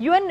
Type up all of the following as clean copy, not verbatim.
UN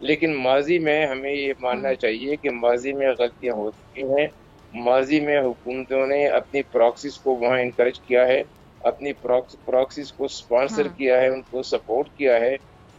لیکن ماضی میں ہمیں یہ ماننا چاہیے کہ ماضی میں غلطیاں ہو چکی ہیں. ماضی میں حکومتوں نے اپنی پراکسیز کو وہاں انکریج کیا ہے, اپنی پراکسیز کو اسپانسر کیا ہے, ان کو سپورٹ کیا ہے.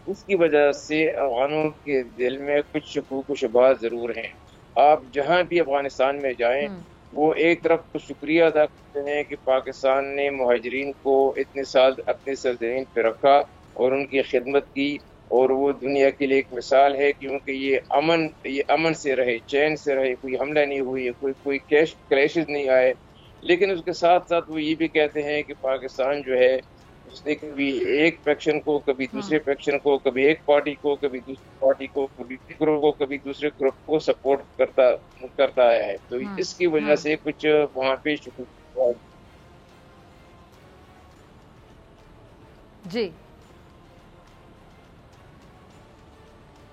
اس کی وجہ سے افغانوں کے دل میں کچھ شکوک و شبہات ضرور ہیں. آپ جہاں بھی افغانستان میں جائیں, وہ ایک طرف تو شکریہ ادا کرتے ہیں کہ پاکستان نے مہاجرین کو اتنے سال اپنی سرزمین پہ رکھا اور ان کی خدمت کی, اور وہ دنیا کے لیے ایک مثال ہے, کیونکہ یہ امن سے رہے, چین سے رہے, کوئی حملہ نہیں ہوئی, کوئی کلیشز نہیں آئے. لیکن اس کے ساتھ ساتھ وہ یہ بھی کہتے ہیں کہ پاکستان جو ہے اس نے کبھی ایک فیکشن کو, کبھی دوسرے فیکشن کو, کبھی ایک پارٹی کو, کبھی دوسری پارٹی کو, کبھی گروپ کو, کبھی دوسرے گروپ کو سپورٹ کرتا آیا ہے. تو اس کی وجہ سے کچھ وہاں پہ جی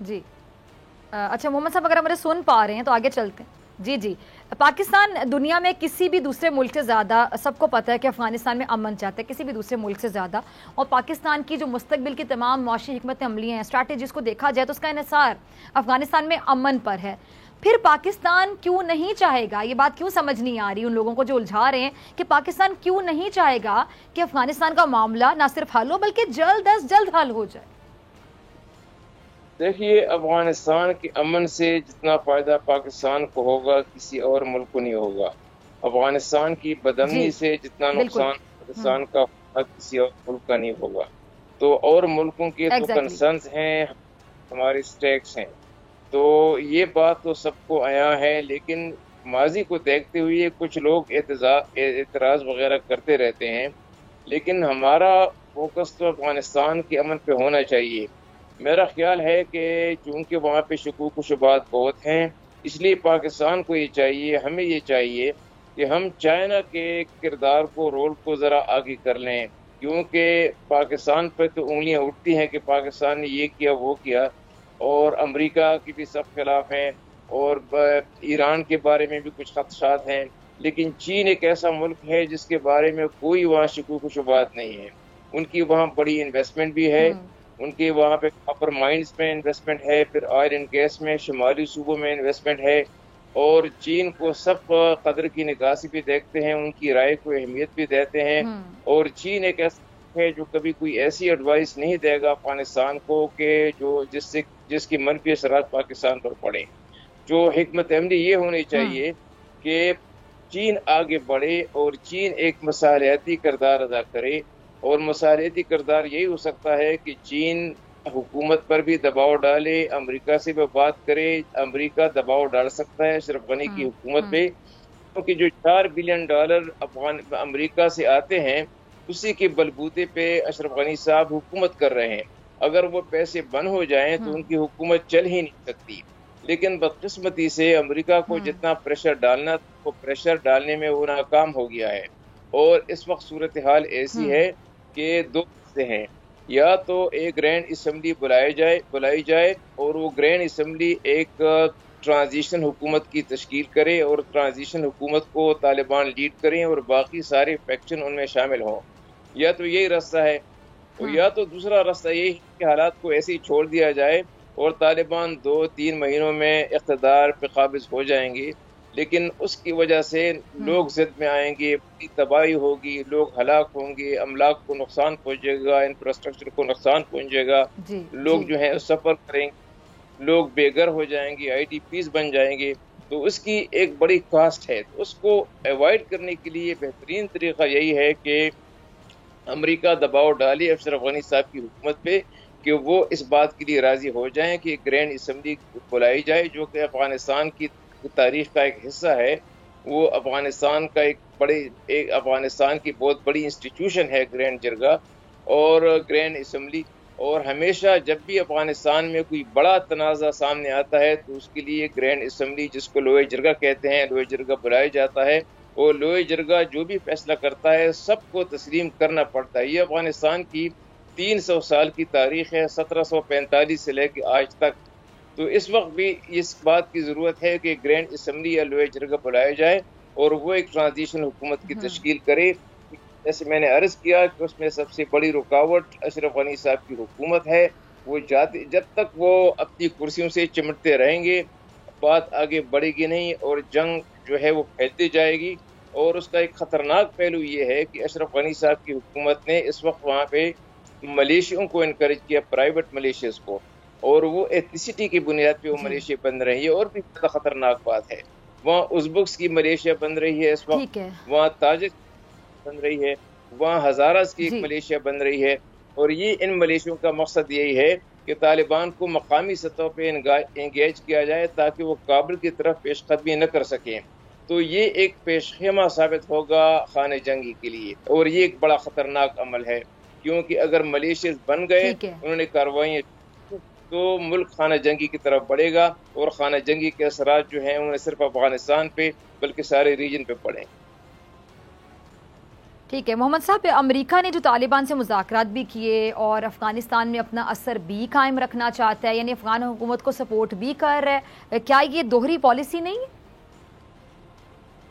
جی اچھا محمد صاحب, اگر ہمارے سن پا رہے ہیں تو آگے چلتے ہیں. جی پاکستان دنیا میں کسی بھی دوسرے ملک سے زیادہ, سب کو پتہ ہے کہ افغانستان میں امن چاہتا ہے, کسی بھی دوسرے ملک سے زیادہ, اور پاکستان کی جو مستقبل کی تمام معاشی حکمت عملی ہیں, اسٹریٹجیز کو دیکھا جائے تو اس کا انحصار افغانستان میں امن پر ہے. پھر پاکستان کیوں نہیں چاہے گا, یہ بات کیوں سمجھ نہیں آ رہی ان لوگوں کو جو الجھا رہے ہیں, کہ پاکستان کیوں نہیں چاہے گا کہ افغانستان کا معاملہ نہ صرف حل ہو بلکہ جلد از جلد حل ہو جائے؟ دیکھیے, افغانستان کے امن سے جتنا فائدہ پاکستان کو ہوگا کسی اور ملک کو نہیں ہوگا. افغانستان کی بدامنی سے جتنا نقصان پاکستان کا ہوگا کسی اور ملک کا نہیں ہوگا. تو اور ملکوں کے تو کنسرنز ہیں, ہمارے اسٹیکس ہیں, تو یہ بات تو سب کو آیا ہے. لیکن ماضی کو دیکھتے ہوئے کچھ لوگ اعتراض وغیرہ کرتے رہتے ہیں, لیکن ہمارا فوکس تو افغانستان کے امن پہ ہونا چاہیے. میرا خیال ہے کہ چونکہ وہاں پہ شکوک و شبہات بہت ہیں, اس لیے پاکستان کو یہ چاہیے, ہمیں یہ چاہیے کہ ہم چائنا کے کردار کو, رول کو ذرا آگے کر لیں, کیونکہ پاکستان پہ تو انگلیاں اٹھتی ہیں کہ پاکستان نے یہ کیا وہ کیا, اور امریکہ کی بھی سب خلاف ہیں, اور ایران کے بارے میں بھی کچھ خدشات ہیں. لیکن چین ایک ایسا ملک ہے جس کے بارے میں کوئی وہاں شکوک و شبہات نہیں ہے. ان کی وہاں بڑی انویسٹمنٹ بھی ہے, ان کے وہاں پہ کاپر مائنز میں انویسٹمنٹ ہے, پھر آئل اینڈ گیس میں شمالی صوبوں میں انویسٹمنٹ ہے, اور چین کو سب قدر کی نگاہ سے بھی دیکھتے ہیں, ان کی رائے کو اہمیت بھی دیتے ہیں. اور چین ایک ایسا ہے جو کبھی کوئی ایسی ایڈوائس نہیں دے گا افغانستان کو کہ جس کی منفی اثرات پاکستان پر پڑے. جو حکمت عملی یہ ہونی چاہیے کہ چین آگے بڑھے اور چین ایک مصالحتی کردار ادا کرے, اور مصالحتی کردار یہی ہو سکتا ہے کہ چین حکومت پر بھی دباؤ ڈالے, امریکہ سے بھی بات کرے. امریکہ دباؤ ڈال سکتا ہے اشرف غنی کی حکومت پہ, کیونکہ جو $4 بلین امریکہ سے آتے ہیں اسی کے بلبوتے پہ اشرف غنی صاحب حکومت کر رہے ہیں. اگر وہ پیسے بند ہو جائیں تو ان کی حکومت چل ہی نہیں سکتی. لیکن بدقسمتی سے امریکہ کو جتنا پریشر ڈالنا, وہ پریشر ڈالنے میں وہ ناکام ہو گیا ہے. اور اس وقت صورتحال ایسی ہے کہ دو راستے ہیں, یا تو ایک گرینڈ اسمبلی بلائی جائے اور وہ گرینڈ اسمبلی ایک ٹرانزیشن حکومت کی تشکیل کرے, اور ٹرانزیشن حکومت کو طالبان لیڈ کریں اور باقی سارے فیکشن ان میں شامل ہوں. یا تو یہی راستہ ہے, یا تو دوسرا راستہ یہی کہ حالات کو ایسے ہی چھوڑ دیا جائے اور طالبان 2-3 مہینوں میں اقتدار پہ قابض ہو جائیں گے. لیکن اس کی وجہ سے لوگ ضد میں آئیں گے, تباہی ہوگی, لوگ ہلاک ہوں گے, املاک کو نقصان پہنچے گا, انفراسٹرکچر کو نقصان پہنچے گا, لوگ جو ہیں سفر کریں گے, لوگ بے گھر ہو جائیں گے, IDPs بن جائیں گے. تو اس کی ایک بڑی کاسٹ ہے. اس کو ایوائڈ کرنے کے لیے بہترین طریقہ یہی ہے کہ امریکہ دباؤ ڈالے اشرف غنی صاحب کی حکومت پہ کہ وہ اس بات کے لیے راضی ہو جائیں کہ گرینڈ اسمبلی بلائی جائے, جو کہ افغانستان کی تاریخ کا ایک حصہ ہے. وہ افغانستان کا افغانستان کی بہت بڑی انسٹیٹیوشن ہے گرینڈ جرگہ اور گرینڈ اسمبلی. اور ہمیشہ جب بھی افغانستان میں کوئی بڑا تنازع سامنے آتا ہے تو اس کے لیے گرینڈ اسمبلی, جس کو لوئے جرگہ کہتے ہیں, لوئے جرگہ بلایا جاتا ہے. اور لوئے جرگہ جو بھی فیصلہ کرتا ہے سب کو تسلیم کرنا پڑتا ہے. یہ افغانستان کی 300 سال کی تاریخ ہے, 1745 سے لے کے آج تک. تو اس وقت بھی اس بات کی ضرورت ہے کہ گرینڈ اسمبلی یا لوئے جرگہ بلایا جائے اور وہ ایک ٹرانزیشن حکومت کی تشکیل کرے. جیسے میں نے عرض کیا کہ اس میں سب سے بڑی رکاوٹ اشرف غنی صاحب کی حکومت ہے, وہ جب تک وہ اپنی کرسیوں سے چمٹتے رہیں گے بات آگے بڑھے گی نہیں اور جنگ جو ہے وہ پھیلتی جائے گی. اور اس کا ایک خطرناک پہلو یہ ہے کہ اشرف غنی صاحب کی حکومت نے اس وقت وہاں پہ ملیشیوں کو انکریج کیا، پرائیویٹ ملیشیاز کو، اور وہ ایتھنیسٹی کی بنیاد پہ وہ ملیشیا بن رہی ہے. اور بھی زیادہ خطرناک بات ہے، وہاں ازبکس کی ملیشیا بن رہی ہے اس وقت، وہاں تاجک بن رہی ہے، وہاں ہزاراز کی ایک ملیشیا بن رہی ہے. اور یہ ان ملیشیوں کا مقصد یہی ہے کہ طالبان کو مقامی سطح پہ انگیج کیا جائے تاکہ وہ کابل کی طرف پیش قدمی نہ کر سکیں. تو یہ ایک پیش خیمہ ثابت ہوگا خانہ جنگی کے لیے، اور یہ ایک بڑا خطرناک عمل ہے، کیونکہ اگر ملیشیاز بن گئے، انہوں نے کارروائیاں، تو ملک خانہ جنگی کی طرف بڑھے گا، اور خانہ جنگی کے اثرات جو ہیں انہوں نے صرف افغانستان پہ بلکہ سارے ریجن پہ پڑے. ٹھیک ہے محمد صاحب، امریکہ نے جو طالبان سے مذاکرات بھی کیے اور افغانستان میں اپنا اثر بھی قائم رکھنا چاہتا ہے، یعنی افغان حکومت کو سپورٹ بھی کر رہا ہے، کیا یہ دوہری پالیسی نہیں ہے؟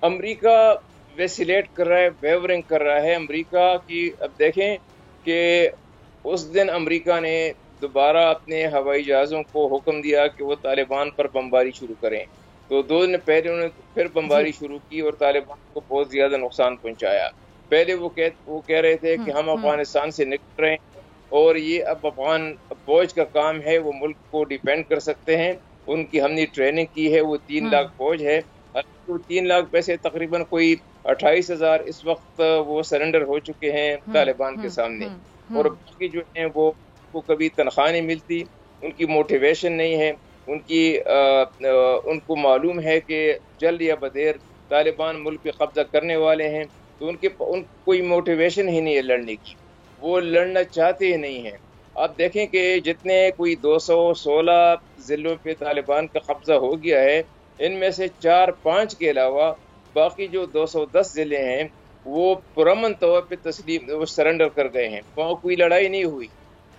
امریکہ ویسیلیٹ کر رہا ہے، ویورنگ کر رہا ہے امریکہ کی. اب دیکھیں کہ اس دن امریکہ نے دوبارہ اپنے ہوائی جہازوں کو حکم دیا کہ وہ طالبان پر بمباری شروع کریں، تو 2 دن پہلے انہوں نے پھر بمباری شروع کی اور طالبان کو بہت زیادہ نقصان پہنچایا. پہلے وہ کہہ رہے تھے کہ ہم افغانستان سے نکل رہے ہیں اور یہ اب افغان فوج کا کام ہے، وہ ملک کو ڈیفینڈ کر سکتے ہیں، ان کی ہم نے ٹریننگ کی ہے، وہ 3 لاکھ فوج ہے. 3 لاکھ پیسے تقریباً کوئی 28,000 اس وقت وہ سرنڈر ہو چکے ہیں طالبان کے سامنے. اور باقی جو ہیں وہ کبھی تنخواہ نہیں ملتی، ان کی موٹیویشن نہیں ہے، ان کو معلوم ہے کہ جلد یا بدیر طالبان ملک پہ قبضہ کرنے والے ہیں، تو ان کوئی موٹیویشن ہی نہیں ہے لڑنے کی، وہ لڑنا چاہتے ہی نہیں ہیں. آپ دیکھیں کہ جتنے کوئی 216 ضلعوں پہ طالبان کا قبضہ ہو گیا ہے، ان میں سے 4-5 کے علاوہ باقی جو 210 ضلع ہیں وہ پرامن طور پہ سرنڈر کر گئے ہیں. وہاں کوئی لڑائی نہیں ہوئی،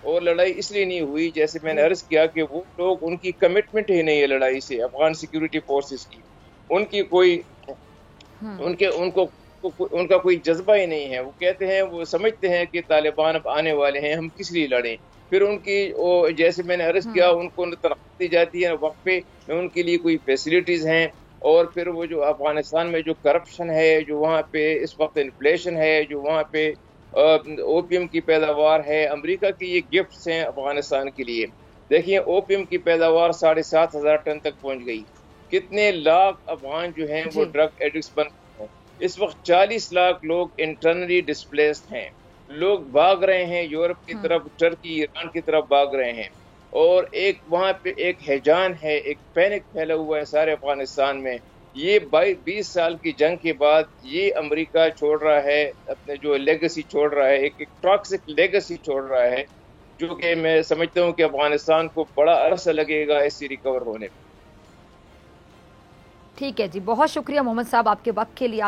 اور لڑائی اس لیے نہیں ہوئی جیسے میں نے عرض کیا کہ وہ لوگ، ان کی کمٹمنٹ ہی نہیں ہے لڑائی سے. افغان سیکیورٹی فورسز کی ان کا کوئی جذبہ ہی نہیں ہے. وہ کہتے ہیں، وہ سمجھتے ہیں کہ طالبان اب آنے والے ہیں، ہم کس لیے لڑیں. پھر ان کی جیسے میں نے عرض کیا، ان کو تنخواہ دی جاتی ہے وقفے میں، ان کے لیے کوئی فیسلٹیز ہیں. اور پھر وہ جو افغانستان میں جو کرپشن ہے، جو وہاں پہ اس وقت انفلیشن ہے، جو وہاں پہ اوپیم کی پیداوار ہے، امریکہ کی یہ گفٹس ہیں افغانستان کے لیے. دیکھیے اوپیم کی پیداوار 7,500 ٹن تک پہنچ گئی. کتنے لاکھ افغان جو ہیں وہ ڈرگ ایڈکٹس بن گئے ہیں. اس وقت 40 لاکھ لوگ انٹرنلی ڈسپلیسڈ ہیں، لوگ بھاگ رہے ہیں یورپ کی طرف، ٹرکی، ایران کی طرف بھاگ رہے ہیں. اور ایک وہاں پہ ایک ہیجان ہے، ایک پینک پھیلا ہوا ہے سارے افغانستان میں. یہ 20 سال کی جنگ کے بعد یہ امریکہ چھوڑ رہا ہے اپنے جو لیگیسی چھوڑ رہا ہے، ایک ٹاکسک لیگیسی چھوڑ رہا ہے، جو کہ میں سمجھتا ہوں کہ افغانستان کو بڑا عرصہ لگے گا اس سے ریکور ہونے میں. ٹھیک ہے جی، بہت شکریہ محمد صاحب آپ کے وقت کے لیے.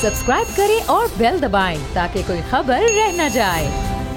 سبسکرائب کریں اور بیل دبائیں تاکہ کوئی خبر رہ نہ جائے.